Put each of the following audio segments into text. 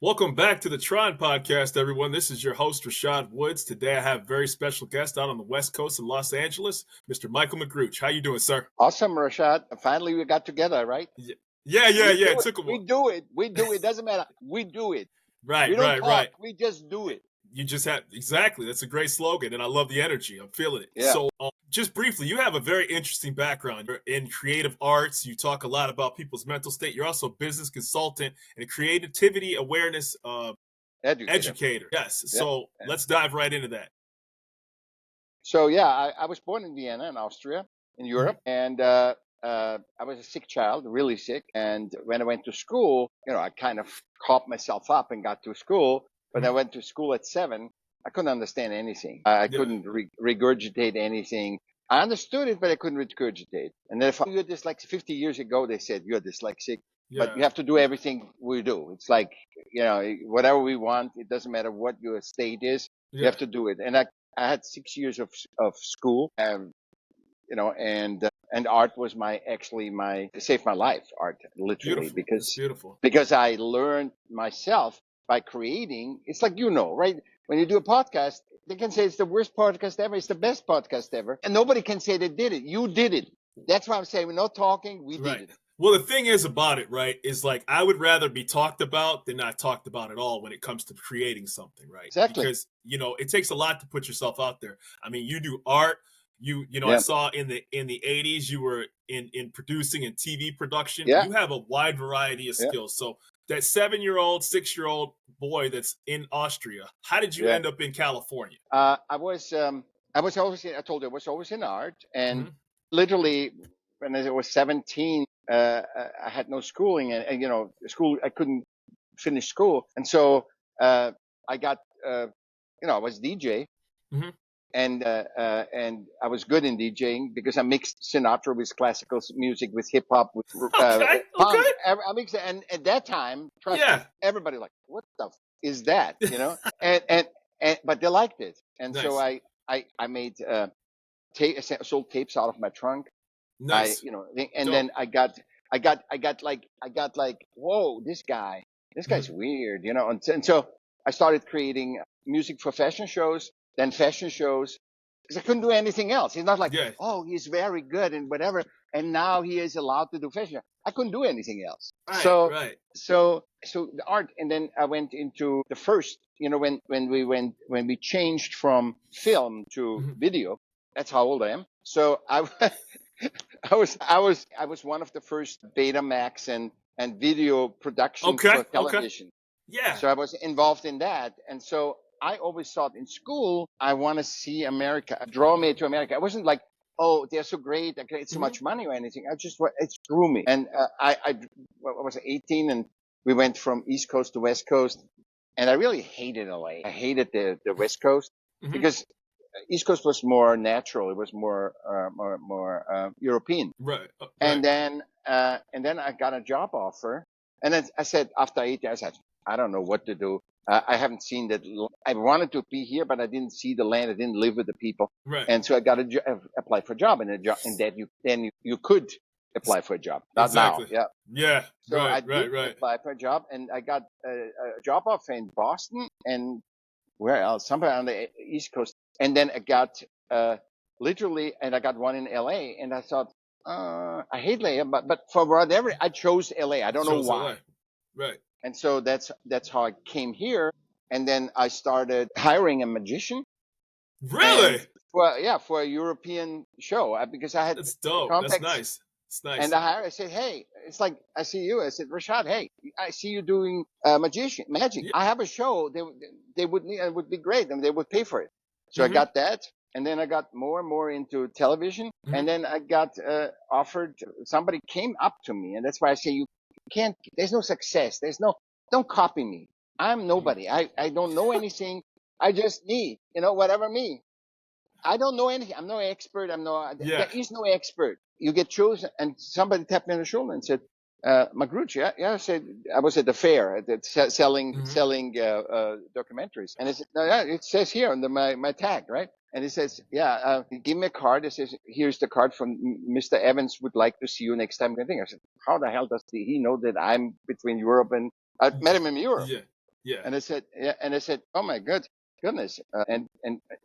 Welcome back to the T.R.O.N podcast, everyone. This is your host, Rashad Woods. Today I have a very special guest out on the West Coast in Los Angeles, Mr. Michaell Magrutsche. How you doing, sir? Awesome, Rashad. Finally, we got together, right? Yeah. It took a while. We do it. Doesn't matter. We do it. Right. We don't talk. We just do it. You just have, exactly. That's a great slogan, and I love the energy. I'm feeling it. Yeah. So just briefly, you have a very interesting background. You're in creative arts. You talk a lot about people's mental state. You're also a business consultant and a creativity awareness educator. Yes. Yeah. So let's dive right into that. So, I was born in Vienna, in Austria, in Europe, and I was a sick child, really sick. And when I went to school, I kind of caught myself up and got to school. But I went to school at 7. I couldn't understand anything. I couldn't regurgitate anything. I understood it, but I couldn't regurgitate. And then you're dyslexic. 50 years ago, they said you're dyslexic, but you have to do everything we do. It's like, whatever we want, it doesn't matter what your state is, you have to do it. And I had 6 years of school, and art was saved my life, art, literally. Because I learned myself by creating. It's like, right? When you do a podcast, they can say it's the worst podcast ever, it's the best podcast ever, and nobody can say they did it. You did it. That's why I'm saying we're not talking, we did it. Well, the thing is about it, right, is like I would rather be talked about than not talked about at all when it comes to creating something, right? Exactly. Because, it takes a lot to put yourself out there. I mean, you do art. I saw in the 80s you were in producing and TV production. Yeah. You have a wide variety of skills. So that 7-year-old, 6-year-old boy that's in Austria, how did you end up in California? I was always in art, and literally when I was 17, I had no schooling, and school, I couldn't finish school, and so I got I was DJ. And I was good in DJing because I mixed Sinatra with classical music, with hip hop, with punk. I mixed it, and at that time, trust me, everybody like, what the is that? and but they liked it, and so I made sold tapes out of my trunk. Nice. Then I got like, whoa, this guy's weird, and so I started creating music for fashion shows. Then fashion shows, because I couldn't do anything else. It's not like, oh, he's very good and whatever, and now he is allowed to do fashion. I couldn't do anything else. So the art, and then I went into the first, when we changed from film to video. That's how old I am. So I was one of the first Betamax and video production for television. Yeah. So I was involved in that, and so I always thought in school, I want to see America, draw me to America. I wasn't like, oh, they're so great, I create so much money or anything. It drew me. And I was 18, and we went from East Coast to West Coast. And I really hated LA. I hated the West Coast because East Coast was more natural. It was more European. Right. And then I got a job offer. And then I said, after 8 years, I don't know what to do. I haven't seen that. I wanted to be here, but I didn't see the land. I didn't live with the people. Right. And so I got to apply for a job, and that you could apply for a job. Not now. Yeah. Yeah. So I did apply for a job, and I got a job offer in Boston and where else? Somewhere on the East Coast. And then I got literally, and I got one in LA, and I thought, I hate LA, but for whatever, I chose LA. I don't know why. LA. Right. And so that's how I came here. And then I started hiring a magician. Really? For a European show, because I had. That's dope. Contacts. That's nice. It's nice. And I said, hey, it's like, I see you. I said, Rashad, hey, I see you doing magic. I have a show. They would need, it would be great, and they would pay for it. So I got that. And then I got more and more into television. And then I got offered, somebody came up to me. And that's why I say you can't, there's no success. Don't copy me. I'm nobody. I don't know anything. I just need, whatever me. I don't know anything. I'm no expert. There is no expert. You get chosen, and somebody tapped me on the shoulder and said, Magrutsche, I said, I was at the fair selling documentaries. And I said, no, it says here under my tag, right? And it says, give me a card. It says, here's the card from Mr. Evans, would like to see you next time. I said, how the hell does he know that I'm between Europe and, I met him in Europe. Yeah. Yeah. And I said, oh my goodness. And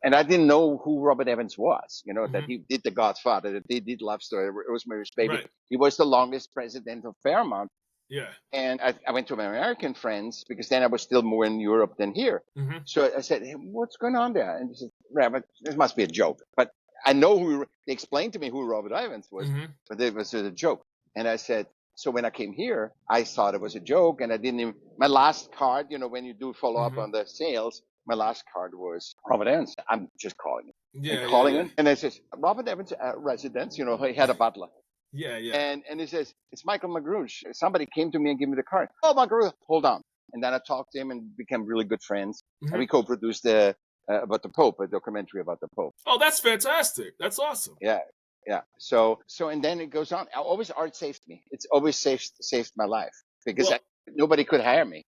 I didn't know who Robert Evans was, that he did The Godfather, that he did Love Story, Rosemary's Baby. Right. He was the longest president of Fairmount. Yeah. And I went to my American friends because then I was still more in Europe than here. So I said, hey, what's going on there? And he said, Robert, this must be a joke. But I know they explained to me who Robert Evans was, but it was a joke. And I said, so when I came here, I thought it was a joke, and I didn't even, my last card, when you do follow up on the sales, my last card was Robert Evans. I'm just calling him. Yeah. And calling him. And I says, Robert Evans residence, he had a butler. Yeah. Yeah. And he says, it's Michaell Magrutsche. Somebody came to me and gave me the card. Oh, Magrutsche, hold on. And then I talked to him and became really good friends. And we co-produced about the Pope, a documentary about the Pope. Oh, that's fantastic. That's awesome. Yeah. Yeah. So, and then it goes on. Always art saved me. It's always saved my life because nobody could hire me.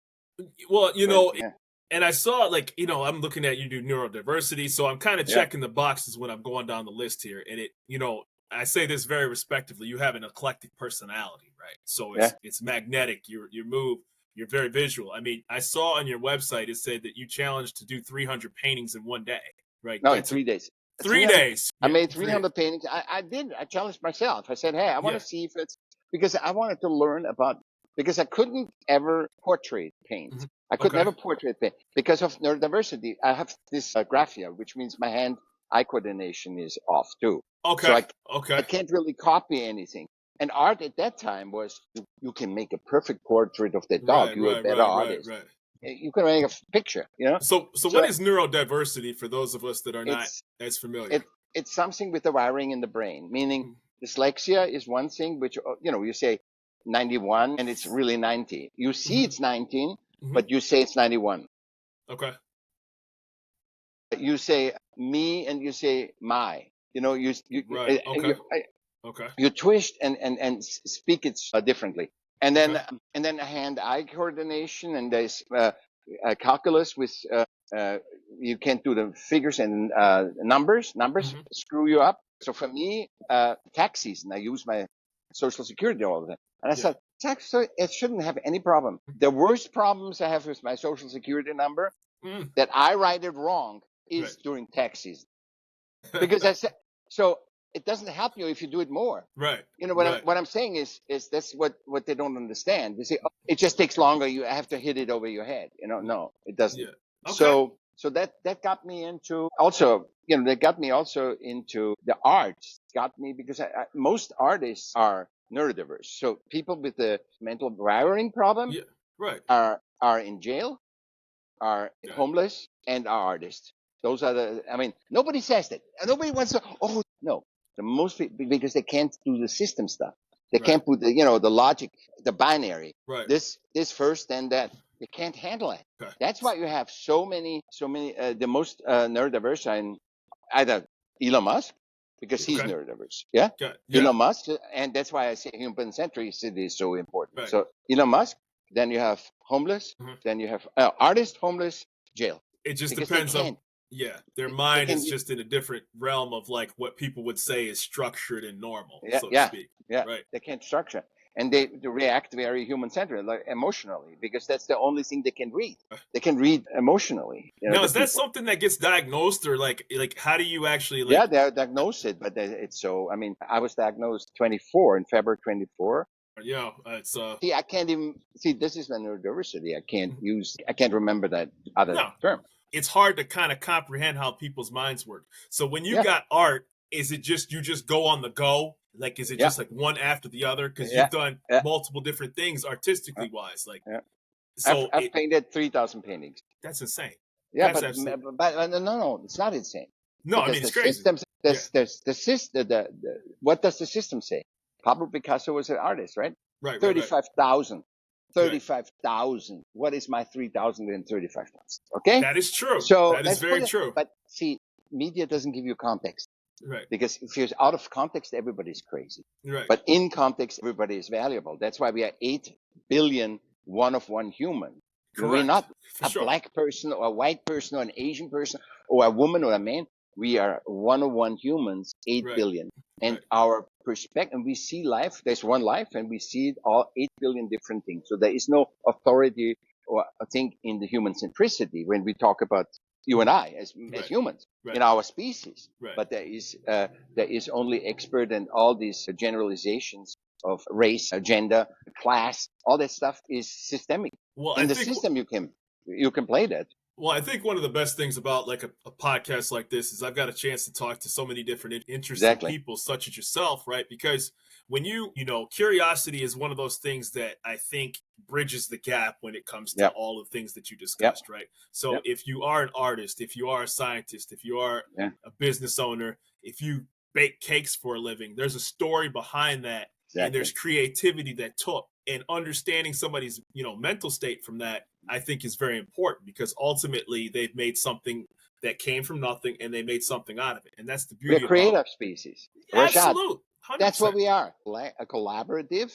Well, and I saw I'm looking at you do neurodiversity. So I'm kind of checking the boxes when I'm going down the list here. And it, I say this very respectively. You have an eclectic personality, right? So it's magnetic. You move. You're very visual. I mean, I saw on your website, it said that you challenged to do 300 paintings in one day, right? No, in 3 days. 3 days. I made 300 paintings. I did. I challenged myself. I said, hey, I want to see if it's, because I wanted to learn about, because I couldn't ever portrait paint. I could never portrait paint because of neurodiversity. I have this graphia, which means my hand-eye coordination is off too. Okay. So I can't really copy anything. And art at that time was, you can make a perfect portrait of the dog. You're a better artist. Right. You can make a picture, So what is neurodiversity for those of us that are not as familiar? It's something with the wiring in the brain, meaning dyslexia is one thing, which, you say 91 and it's really 90. You see it's 19, but you say it's 91. Okay. You say me and you say my, right. Okay. You twist and speak it differently. And then hand-eye coordination, and there's calculus with you can't do the figures and numbers screw you up. So for me, tax season, I use my Social Security all the time, and I said it shouldn't have any problem. The worst problems I have with my Social Security number that I write it wrong is during tax season, because I said so. It doesn't help you if you do it more. Right. What I'm saying is that's what they don't understand. They say, oh, it just takes longer. You have to hit it over your head. No, it doesn't. Yeah. Okay. So that got me into also, that got me also into the arts. Got me because most artists are neurodiverse. So people with the mental wiring problem are in jail, are homeless, and are artists. Those are nobody says that. Nobody wants to, no. The most people, because they can't do the system stuff. They can't put the logic, the binary. Right. This first, then that. They can't handle it. Okay. That's why you have so many. The most neurodiverse are in either Elon Musk, because he's neurodiverse. Yeah? Elon Musk, and that's why I say human-centricity is so important. Right. So Elon Musk, then you have homeless, then you have artist, homeless, jail. It just depends on. Yeah, their mind is just in a different realm of like what people would say is structured and normal, so to speak. Yeah, right. They can't structure. And they react very human-centered, like emotionally, because that's the only thing they can read. They can read emotionally. Now, is that something that gets diagnosed, or like how do you actually? Yeah, they diagnose it, but it's so. I mean, I was diagnosed 24 in February 24. Yeah, it's See, I can't even see. This is my neurodiversity. I can't remember that other term. It's hard to kind of comprehend how people's minds work. So when you got art, is it just you just go on the go? Like, is it just like one after the other? Because you've done multiple different things artistically wise. Like, so I've painted 3,000 paintings. That's insane. Yeah, but no, it's not insane. No, I mean it's crazy. There's the system. What does the system say? Pablo Picasso was an artist, right? Right. 35,000. 35,000. What is my 3,000 and 35,000? Okay? That is true. So that is very true. But see, media doesn't give you context. Right. Because if you're out of context, everybody's crazy. Right. But in context, everybody is valuable. That's why we are 8 billion one of one human. Correct. We're not black person or a white person or an Asian person or a woman or a man. We are one of one humans, 8 billion. And our perspective, and we see life, there's one life, and we see all 8 billion different things. So there is no authority or I think in the human centricity, when we talk about you and I as humans in our species, but there is only expert and all these generalizations of race, gender, class, all that stuff is systemic. Well, in the system you can play that. Well, I think one of the best things about like a podcast like this is I've got a chance to talk to so many different interesting people such as yourself, right? Because when you know, curiosity is one of those things that I think bridges the gap when it comes to all the things that you discussed, right? So if you are an artist, if you are a scientist, if you are a business owner, if you bake cakes for a living, there's a story behind that. And there's creativity that took, and understanding somebody's, you know, mental state from that, I think is very important, because ultimately they've made something that came from nothing and they made something out of it. And that's the beauty. We're a creative species. Absolutely. 100%. That's what we are. A collaborative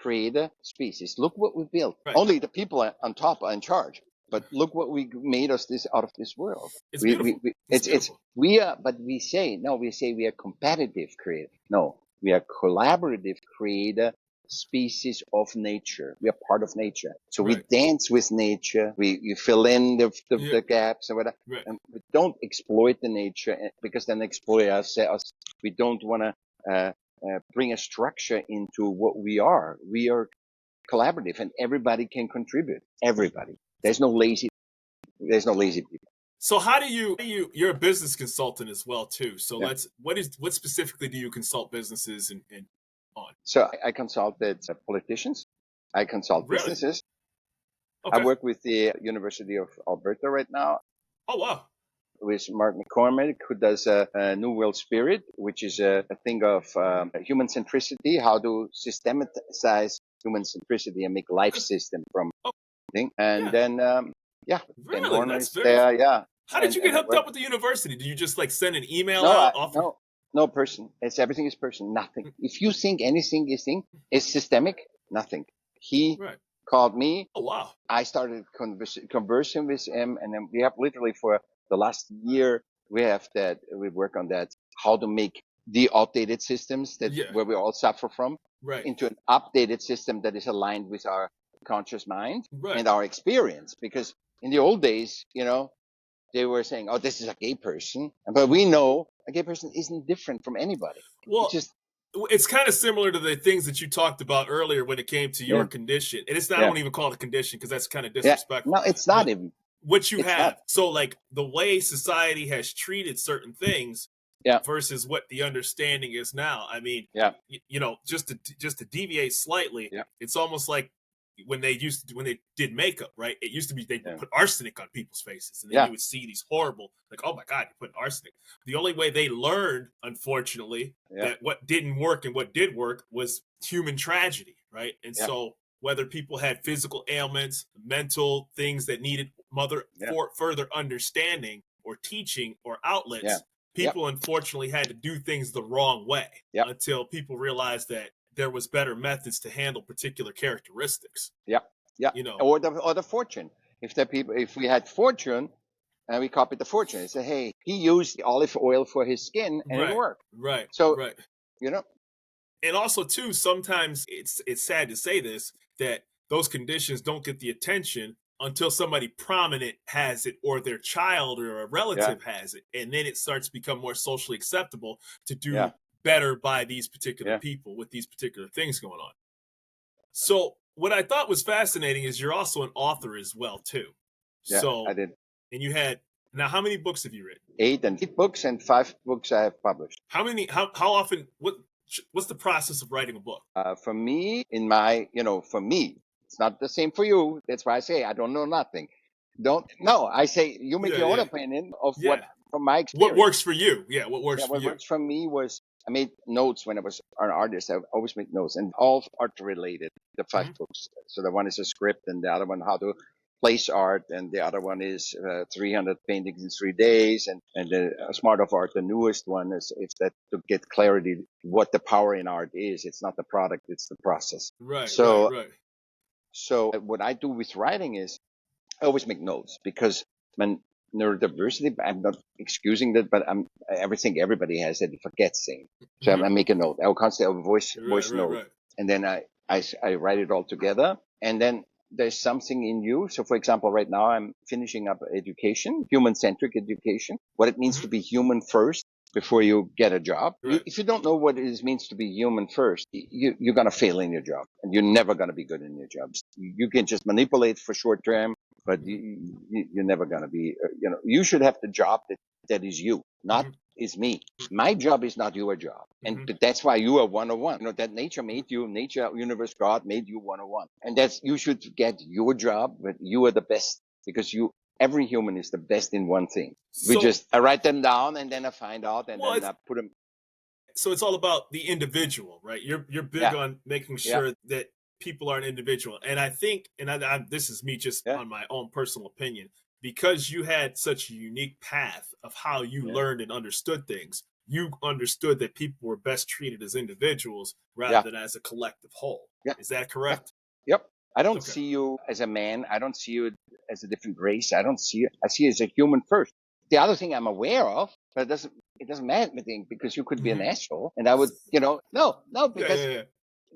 creative species. Look what we built. Only the people on top are in charge. But look what we made us out of this world. It's beautiful. But we say we are competitive creative. No, we are collaborative creator species of nature. We are part of nature. So we dance with nature. We fill in the gaps and whatever. And we don't exploit the nature, because then exploit ourselves. We don't want to bring a structure into what we are. We are collaborative, and everybody can contribute. Everybody. There's no lazy people. So how do you're a business consultant as well too. So what specifically do you consult businesses and on? So I consulted politicians. I consult businesses. I work with the University of Alberta right now. Oh, wow. With Mark McCormick, who does a New World Spirit, which is a thing of human centricity, how to systematize human centricity and make life system from thing. And then, really? That's very How did you get hooked up with the university? Did you just like send an email out? No person. Everything is person. Nothing. If you think anything is systemic, nothing. He called me. Oh, wow. I started conversing with him, and then we have literally for the last year, we work on that, how to make the outdated systems where we all suffer from into an updated system that is aligned with our conscious mind and our experience. Because in the old days, you know, they were saying, oh, this is a gay person. But we know a gay person isn't different from anybody. Well, it's kind of similar to the things that you talked about earlier when it came to your condition. And it's not, I don't even call it a condition, because that's kind of disrespectful. No, it's not even. What you have. So like the way society has treated certain things versus what the understanding is now. I mean, you know, just to deviate slightly, it's almost like when they did makeup, right? It used to be they put arsenic on people's faces, and then you would see these horrible, like, oh my God, you put arsenic. The only way they learned, unfortunately, that what didn't work and what did work was human tragedy, right? And so whether people had physical ailments, mental things that needed further understanding or teaching or outlets, people unfortunately had to do things the wrong way until people realized that there was better methods to handle particular characteristics. You know, or the fortune. If we had fortune and we copied the fortune, and say, hey, he used the olive oil for his skin and it worked. So, you know. And also too, sometimes it's sad to say this, that those conditions don't get the attention until somebody prominent has it, or their child or a relative has it. And then it starts to become more socially acceptable to do better by these particular people with these particular things going on. So what I thought was fascinating is you're also an author as well too. So I did. And you had, now how many books have you written? 8 books, and 5 books I have published. How often, what's the process of writing a book? For me, it's not the same for you. That's why I say I don't know nothing. I say you make your own opinion of what, from my experience. What works for you? What works for you? What works for me was, I made notes when I was an artist. I always make notes, and all art related, the 5 books. So the one is a script, and the other one how to place art, and the other one is 300 paintings in 3 days, and the Smart of Art, the newest one, is that to get clarity what the power in art is. It's not the product, it's the process. So what I do with writing is I always make notes, because when neurodiversity, I'm not excusing that, but everybody has that, forgets things. So I make a note. I will constantly have a voice note, and then I write it all together, and then there's something in you. So for example, right now I'm finishing up education, human-centric education, what it means to be human first before you get a job. Right. If you don't know what it means to be human first, you're going to fail in your job, and you're never going to be good in your jobs. You can just manipulate for short term, but you're never going to be, you should have the job that is you, not is me. My job is not your job. And that's why you are 101. That nature made you, nature, universe, God made you 101. And you should get your job, but you are the best, because every human is the best in one thing. I write them down, and then I find out, and then I put them. So it's all about the individual, right? You're big on making sure that people are an individual. And I think, and this is me just on my own personal opinion, because you had such a unique path of how you learned and understood things, you understood that people were best treated as individuals rather than as a collective whole. Is that correct? Yep. I don't see you as a man. I don't see you as a different race. I see you as a human first. The other thing I'm aware of, but it doesn't matter, I think, because you could be an asshole, and I would, because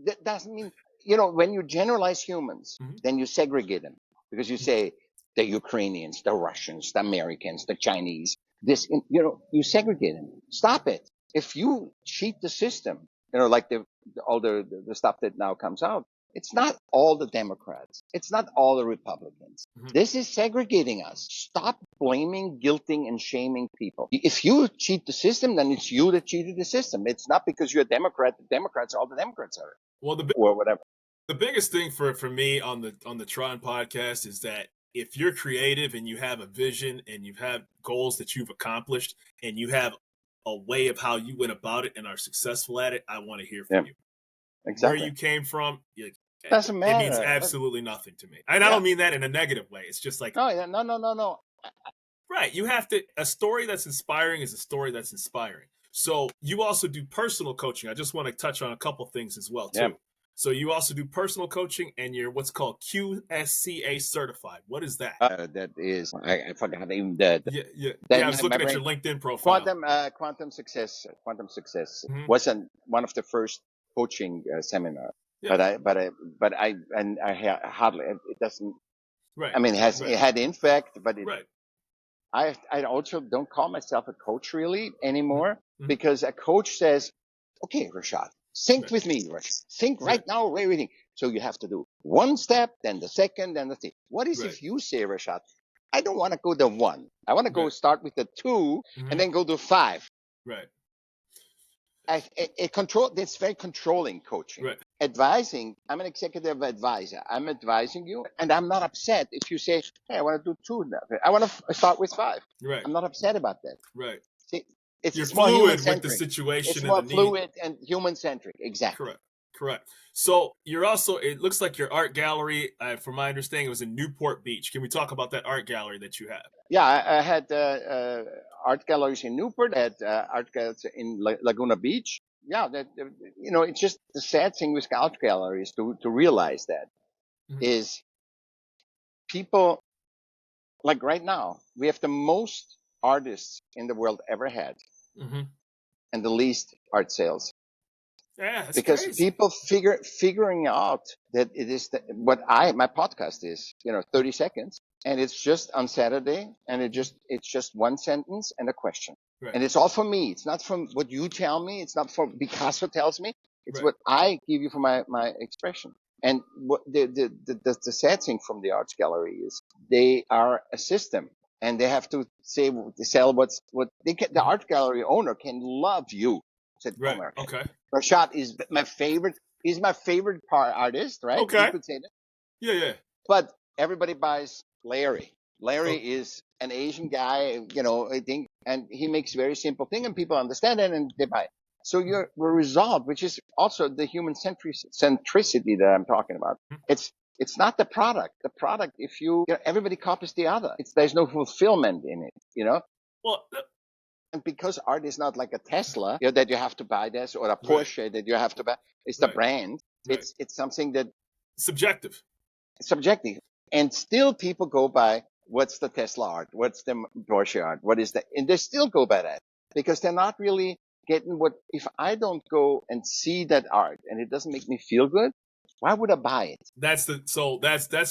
that doesn't mean, when you generalize humans, then you segregate them, because you say the Ukrainians, the Russians, the Americans, the Chinese, you segregate them. Stop it. If you cheat the system, like all the stuff that now comes out, it's not all the Democrats. It's not all the Republicans. This is segregating us. Stop blaming, guilting, and shaming people. If you cheat the system, then it's you that cheated the system. It's not because you're a Democrat. The Democrats, all the Democrats are. Well, or whatever. The biggest thing for me on the T.R.O.N podcast is that if you're creative and you have a vision and you have goals that you've accomplished and you have a way of how you went about it and are successful at it, I want to hear from you. Exactly. Where you came from, doesn't matter. It means absolutely nothing to me. And I don't mean that in a negative way. It's just like, no. Right. You have to, a story that's inspiring is a story that's inspiring. So you also do personal coaching. I just want to touch on a couple things as well, too. Yeah. So you also do personal coaching, and you're what's called QSCA certified. What is that? That is, I forgot even that. I was looking at your LinkedIn profile. Quantum Success was one of the first coaching seminar. Yeah. But I hardly, it doesn't. Right. I mean, it had impact, but I also don't call myself a coach really anymore, because a coach says, okay, Rashad, think with me, Rashad. Think right now with everything. So you have to do one step, then the second, then the thing. What is if you say, Rashad, I don't want to go to 1. I want to go start with the 2 and then go to 5. Right. It's very controlling coaching. Right. Advising, I'm an executive advisor. I'm advising you, and I'm not upset if you say, hey, I want to do 2 now. I want to start with 5. Right. I'm not upset about that. Right. See, You're more fluid with the situation. It's more fluid and human-centric. Exactly. Correct. So you're also, it looks like your art gallery, from my understanding, it was in Newport Beach. Can we talk about that art gallery that you have? Yeah, I had art galleries in Newport, I had art galleries in Laguna Beach. Yeah, it's just the sad thing with art galleries to realize that is people, like right now, we have the most artists in the world ever had and the least art sales. Yeah, that's because crazy. People figuring out that it is my podcast is 30 seconds, and it's just on Saturday, and it's just one sentence and a question, and it's all for me. It's not from what you tell me. It's not from Picasso tells me. It's what I give you for my expression. And what the sad thing from the arts gallery is they are a system, and they have to sell the art gallery owner can love you. Said, Okay. Rashad is my favorite. He's my favorite artist, right? Okay. You could say that. Yeah. But everybody buys Larry. Larry is an Asian guy, I think, and he makes very simple thing, and people understand it, and they buy it. So your result, which is also the human centricity that I'm talking about, it's not the product. The product, if everybody copies the other. There's no fulfillment in it, Well. And because art is not like a Tesla that you have to buy this, or a Porsche that you have to buy. It's the brand. It's something that subjective. And still people go by what's the Tesla art, what's the Porsche art, what is that, and they still go by that because they're not really getting if I don't go and see that art and it doesn't make me feel good, Why would I buy it? That's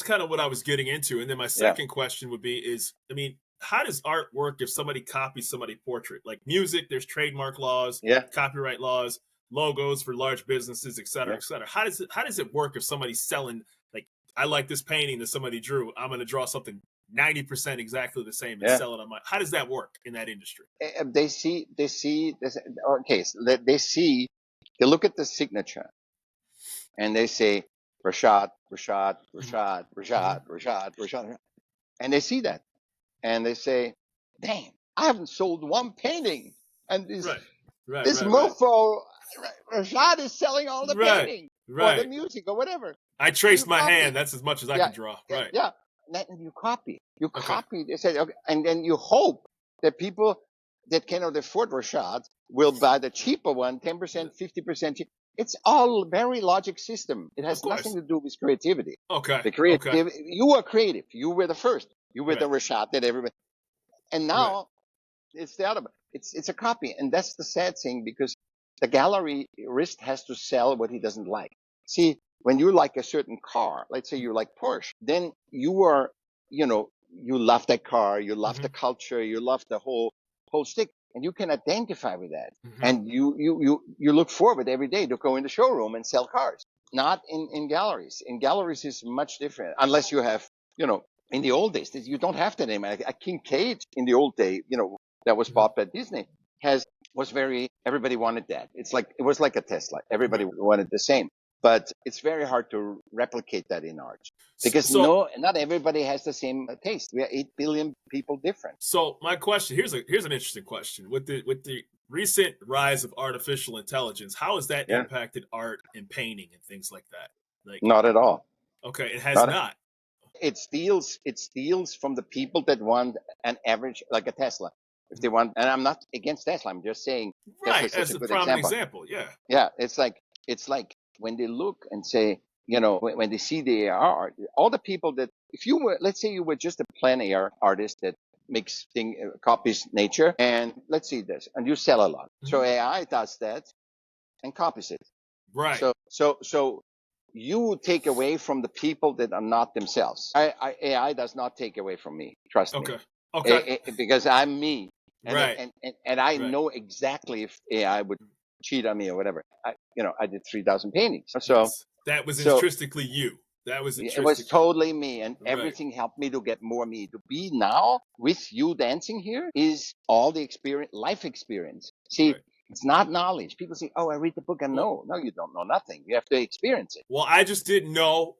kind of what I was getting into. And then my second question would be is, I mean, how does art work if somebody copies somebody's portrait? Like music, there's trademark laws, copyright laws, logos for large businesses, et cetera, et cetera. How does it work if somebody's selling, like, I like this painting that somebody drew, I'm going to draw something 90% exactly the same and sell it on my, how does that work in that industry? They see this, okay, so they look at the signature and they say, Rashad, and they see that and they say, damn, I haven't sold one painting, and this mofo Rashad is selling all the painting or the music or whatever. I traced my hand. That's as much as I can draw. And you copy. They say, okay, and then you hope that people that cannot afford Rashad will buy the cheaper one, 10%, 50% cheap. It's all very logic system. It has nothing to do with creativity. You were creative. You were the first. You were the Rashad that everybody. And now it's the other. It's a copy, and that's the sad thing, because the galleryist has to sell what he doesn't like. See, when you like a certain car, let's say you like Porsche, then you are, you love that car, you love the culture, you love the whole stick, and you can identify with that. And you look forward every day to go in the showroom and sell cars. Not in galleries. In galleries is much different, unless you have, in the old days, you don't have that anymore. A Kincaid in the old day, that was bought by Disney, everybody wanted that. It was like a Tesla. Everybody wanted the same. But it's very hard to replicate that in art, because not everybody has the same taste. We are 8 billion people different. So my question, here's an interesting question. With the recent rise of artificial intelligence, how has that impacted art and painting and things like that? Not at all. Okay, it has not. It steals from the people that want an average, like a Tesla. If they want, and I'm not against Tesla, I'm just saying, as a prime example. Yeah, it's like when they look and say, when they see the AR art, all the people that, if you were, let's say you were just a plein air artist that makes copies nature, and let's see this, and you sell a lot. So AI does that and copies it. Right. So you take away from the people that are not themselves. AI does not take away from me. Trust me. Okay. Because I'm me. And, and I Right. know exactly if AI would cheat on me or whatever. I did 3,000 paintings. So that was intrinsically you. That was it was totally me, and everything helped me to get more me. To be now with you dancing here is all the experience, life experience. See, it's not knowledge. People say, "Oh, I read the book and know." No, you don't know nothing. You have to experience it. Well, I just didn't know,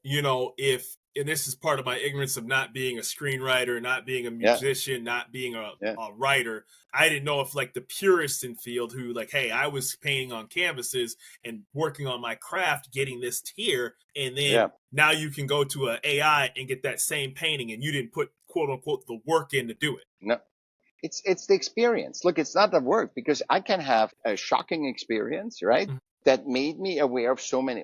if, and this is part of my ignorance of not being a screenwriter, not being a musician, not being a writer. I didn't know if, like, the purists in field who, like, hey, I was painting on canvases and working on my craft, getting this here, and then now you can go to an AI and get that same painting, and you didn't put, quote unquote, the work in to do it. No. It's the experience. Look, it's not the work, because I can have a shocking experience, right? That made me aware of so many.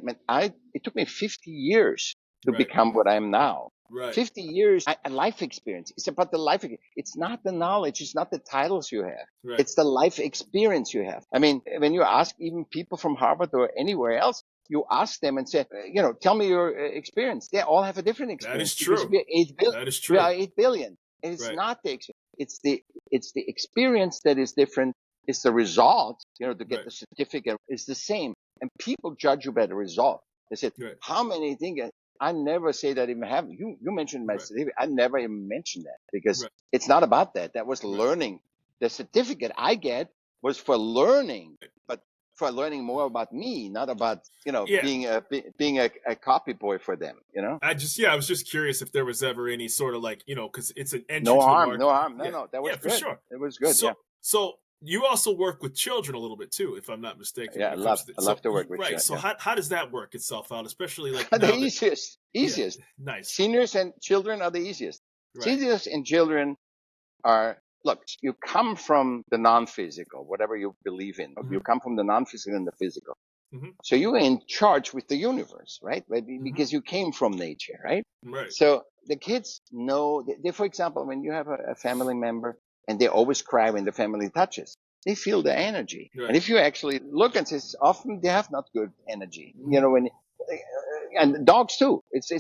It took me 50 years to become what I am now. 50 years, a life experience. It's about the life. It's not the knowledge. It's not the titles you have. It's the life experience you have. I mean, when you ask even people from Harvard or anywhere else, you ask them and say, tell me your experience. They all have a different experience. That is true. We are 8 billion. That is true. We are 8 billion. And it's not the experience. It's the experience that is different. It's the result, to get the certificate is the same. And people judge you by the result. They said, how many things? I never say that even have. You mentioned my certificate. I never even mentioned that, because it's not about that. That was learning. The certificate I get was for learning, but for learning more about me, not about, being a copy boy for them, I was just curious if there was ever any sort of, like, because it's an entry no to harm, the market. No, No, that was good. For sure. It was good. So you also work with children a little bit too, if I'm not mistaken. Yeah, I love to work with children. So how does that work itself out, especially like the easiest? Nice. Seniors and children are the easiest. Seniors and children are, look, you come from the non-physical, whatever you believe in. You come from the non-physical and the physical. So you're in charge with the universe, right? Because you came from nature, right? So the kids know, for example, when you have a family member and they always cry when the family touches, they feel the energy. And if you actually look and say, often they have not good energy. and dogs too. It's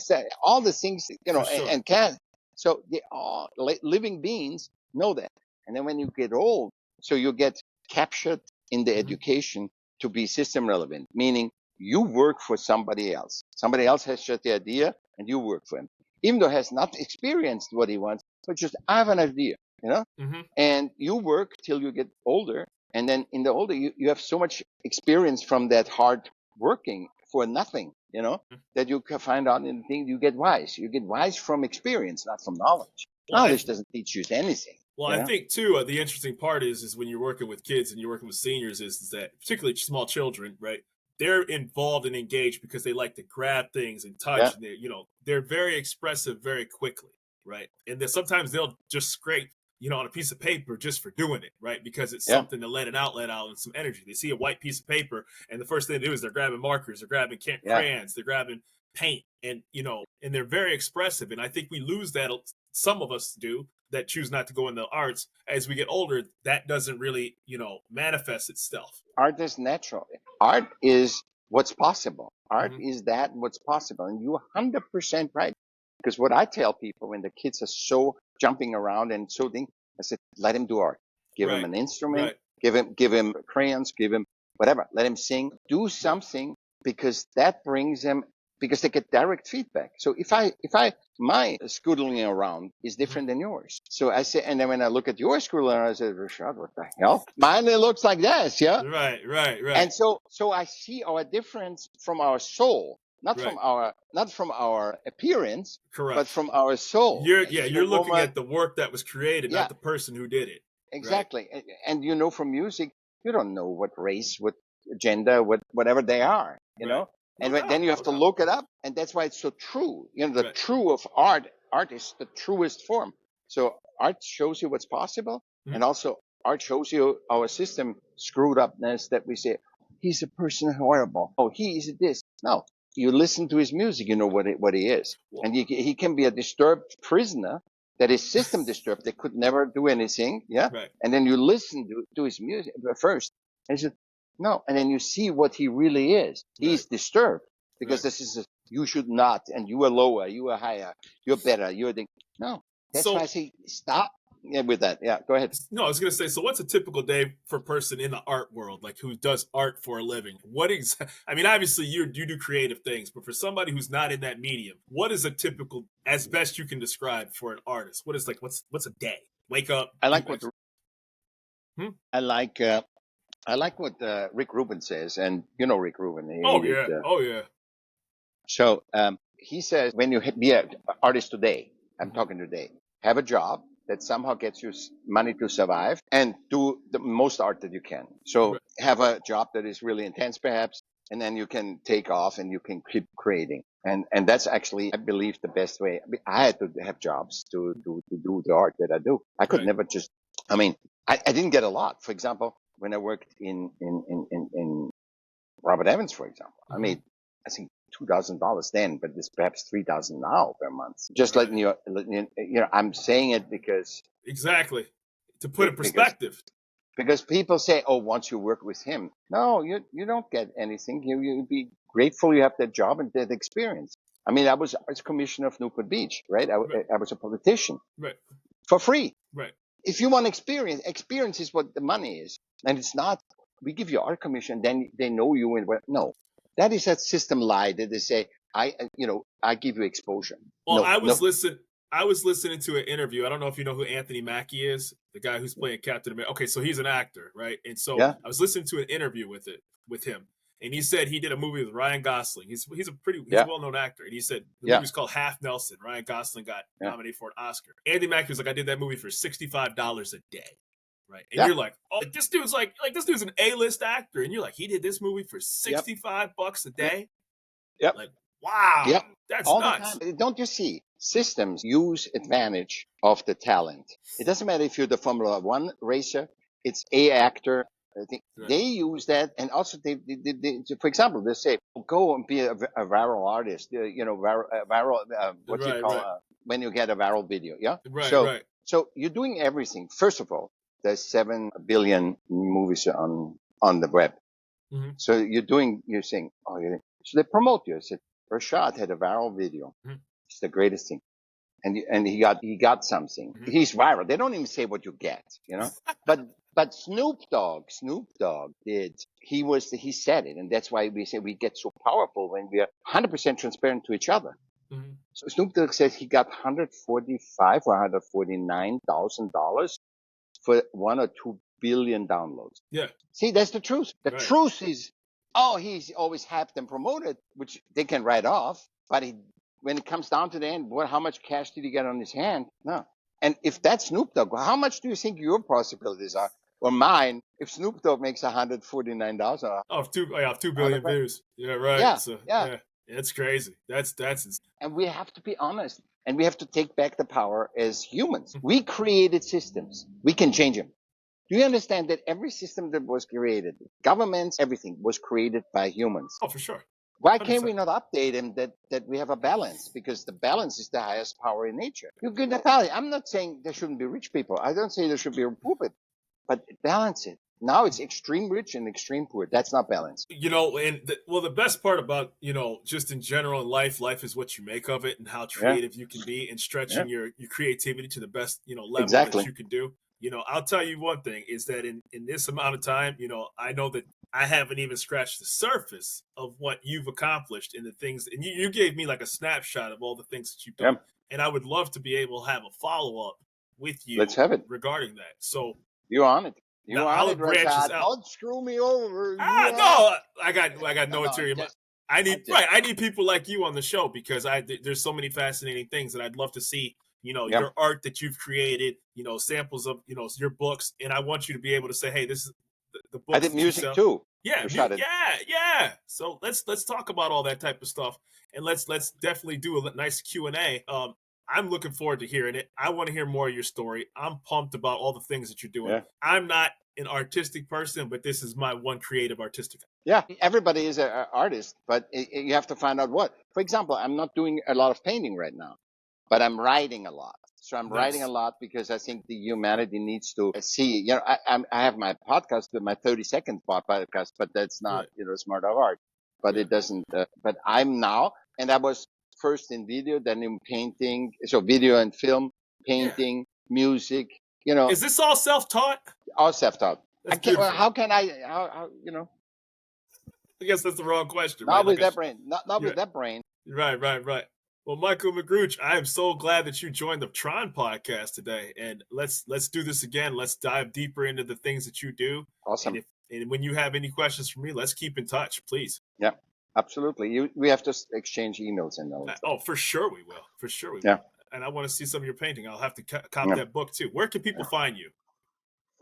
all the things, sure. and cats. So they all living beings know that. And then when you get old, so you get captured in the education to be system relevant, meaning you work for somebody else. Somebody else has just the idea, and you work for him, even though he has not experienced what he wants, but just I have an idea, and you work till you get older, and then in the older you have so much experience from that hard working for nothing, that you can find out in things. You get wise. You get wise from experience, not from knowledge. Knowledge doesn't teach you anything. Well, I think too, the interesting part is when you're working with kids and you're working with seniors is that particularly small children, right? They're involved and engaged because they like to grab things and touch, and they're very expressive very quickly, right? And then sometimes they'll just scrape, on a piece of paper just for doing it, right? Because it's something to let out, and some energy. They see a white piece of paper, and the first thing they do is they're grabbing markers, they're grabbing crayons, they're grabbing paint, and and they're very expressive. And I think we lose that. Some of us do that choose not to go in the arts. As we get older, that doesn't really, manifest itself. Art is natural. Art is what's possible. Art is that what's possible. And you're 100% right. Because what I tell people when the kids are so jumping around and so I said, let him do art. Give him an instrument, give him crayons, give him whatever. Let him sing, do something, because that brings them, because they get direct feedback. So if my scootling around is different than yours. So I say, and then when I look at your scootling around, I say, Rashad, what the hell? Mine, it looks like this, yeah? Right. And so I see our difference from our soul, not from our appearance, correct, but from our soul. You're looking at the work that was created, not the person who did it. Exactly. Right? And from music, you don't know what race, what gender, whatever they are, know? And then you have to look it up, and that's why it's so true. The true of art is the truest form. So art shows you what's possible, and also art shows you our system screwed upness that we say, he's a person horrible. Oh, he is this. No, you listen to his music, you know what he is. And he can be a disturbed prisoner that is system disturbed. They could never do anything, yeah? Right. And then you listen to his music first, and you say, no, and then you see what he really is. He's disturbed because this is you should not, and you are lower, you are higher, you're better, no. That's why I say stop with that. Yeah, go ahead. No, I was going to say, so what's a typical day for a person in the art world, like who does art for a living? I mean, obviously you do creative things, but for somebody who's not in that medium, what is a typical, as best you can describe, for an artist? What is what's a day? Wake up. I like what I like what Rick Rubin says, and Rick Rubin. Oh yeah. So he says, when you be an artist today, I'm talking today, have a job that somehow gets you money to survive, and do the most art that you can. So have a job that is really intense, perhaps, and then you can take off and you can keep creating. And that's actually, I believe, the best way. I had to have jobs to do the art that I do. I could never just. I mean, I didn't get a lot. For example, when I worked in Robert Evans, for example, I made, I think, $2,000 then, but it's perhaps $3,000 now per month. Just letting you, I'm saying it because exactly to put in perspective. Because people say, "Oh, once you work with him, no, you don't get anything. You be grateful you have that job and that experience." I mean, I was commissioner of Newport Beach, right? I was a politician, for free, right? If you want experience is what the money is, and it's not. We give you art commission, then they know you and no. That is that system lie that they say, I give you exposure. Well, I was listening to an interview. I don't know if you know who Anthony Mackie is, the guy who's playing Captain America. Okay, so he's an actor, right? And so I was listening to an interview with him, and he said he did a movie with Ryan Gosling. He's a well-known actor, and he said the movie's called Half Nelson. Ryan Gosling got nominated for an Oscar. Anthony Mackie was like, I did that movie for $65 a day. Right. And you're like, oh, this dude's this dude's an A-list actor. And you're like, he did this movie for $65 a day? Yep. Like, wow. That's all nuts. The time. Don't you see? Systems use advantage of the talent. It doesn't matter if you're the Formula One racer, it's a actor. They use that, and also they for example, they say, go and be a viral artist, viral, what you call when you get a viral video. Yeah. So you're doing everything. First of all, there's 7 billion movies on the web. So you're saying, oh, So they promote you. I said, Rashad had a viral video. It's the greatest thing. And he got something. He's viral. They don't even say what you get, But Snoop Dogg he said it, and that's why we say we get so powerful when we are 100% transparent to each other. So Snoop Dogg says he got $145 or $149,000 for 1 or 2 billion downloads. Yeah. See, that's the truth. The truth is, he's always hyped and promoted, which they can write off. But when it comes down to the end, how much cash did he get on his hand? No. And if that's Snoop Dogg, how much do you think your possibilities are? Or mine, if Snoop Dogg makes $149,000. Of 2 billion views. Yeah, right. Yeah, so, yeah. It's crazy. That's insane. And we have to be honest. And we have to take back the power as humans. We created systems. We can change them. Do you understand that every system that was created, governments, everything was created by humans? Oh, for sure. Why can't we not update them that we have a balance? Because the balance is the highest power in nature. You get a balance. I'm not saying there shouldn't be rich people. I don't say there should be poor people, but balance it. Now it's extreme rich and extreme poor. That's not balance. The best part about, just in general in life is what you make of it and how creative you can be and stretching your creativity to the best, level that you can do. I'll tell you one thing is that in this amount of time, I know that I haven't even scratched the surface of what you've accomplished and the things. And you gave me like a snapshot of all the things that you've done. Yeah. And I would love to be able to have a follow-up with you. Let's have it. Regarding that. So you're on it. You want it, Rashad. Don't screw me over. No, I got no ulterior. I need people like you on the show because there's so many fascinating things that I'd love to see. Your art that you've created. Samples of your books, and I want you to be able to say, "Hey, this is the book." I did music too. Yeah, yeah. So let's talk about all that type of stuff, and let's definitely do a nice Q&A. I'm looking forward to hearing it. I want to hear more of your story. I'm pumped about all the things that you're doing. Yeah. I'm not an artistic person, but this is my one creative artistic. Yeah, everybody is an artist, but you have to find out what. For example, I'm not doing a lot of painting right now, but I'm writing a lot. So I'm writing a lot because I think the humanity needs to see. I have my podcast, my 30-second podcast, but that's not Smart of Art. But it doesn't. But I'm now, and I was first in video, then in painting. So video and film, painting, music. Is this all self-taught? All self-taught. How can I? I guess that's the wrong question. Not with that brain. Not with that brain. Right. Well, Michaell Magrutsche, I am so glad that you joined the T.R.O.N podcast today, and let's do this again. Let's dive deeper into the things that you do. Awesome. And when you have any questions for me, let's keep in touch, please. Yeah, absolutely. We have to exchange emails and all that. Oh, for sure we will. For sure we will. And I want to see some of your painting. I'll have to copy that book too. Where can people find you?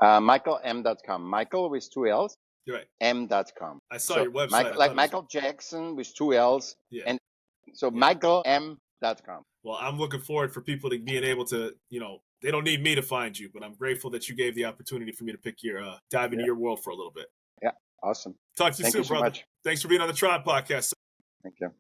MichaelM.com. Michael with 2 L's. You're right. M.com. I saw your website. Like Michael Jackson with 2 L's. Yeah. And so MichaelM.com. Well, I'm looking forward for people to being able to, they don't need me to find you, but I'm grateful that you gave the opportunity for me to pick your, dive into your world for a little bit. Yeah. Awesome. Talk to you soon, brother. Much. Thanks for being on the T.R.O.N podcast. Thank you.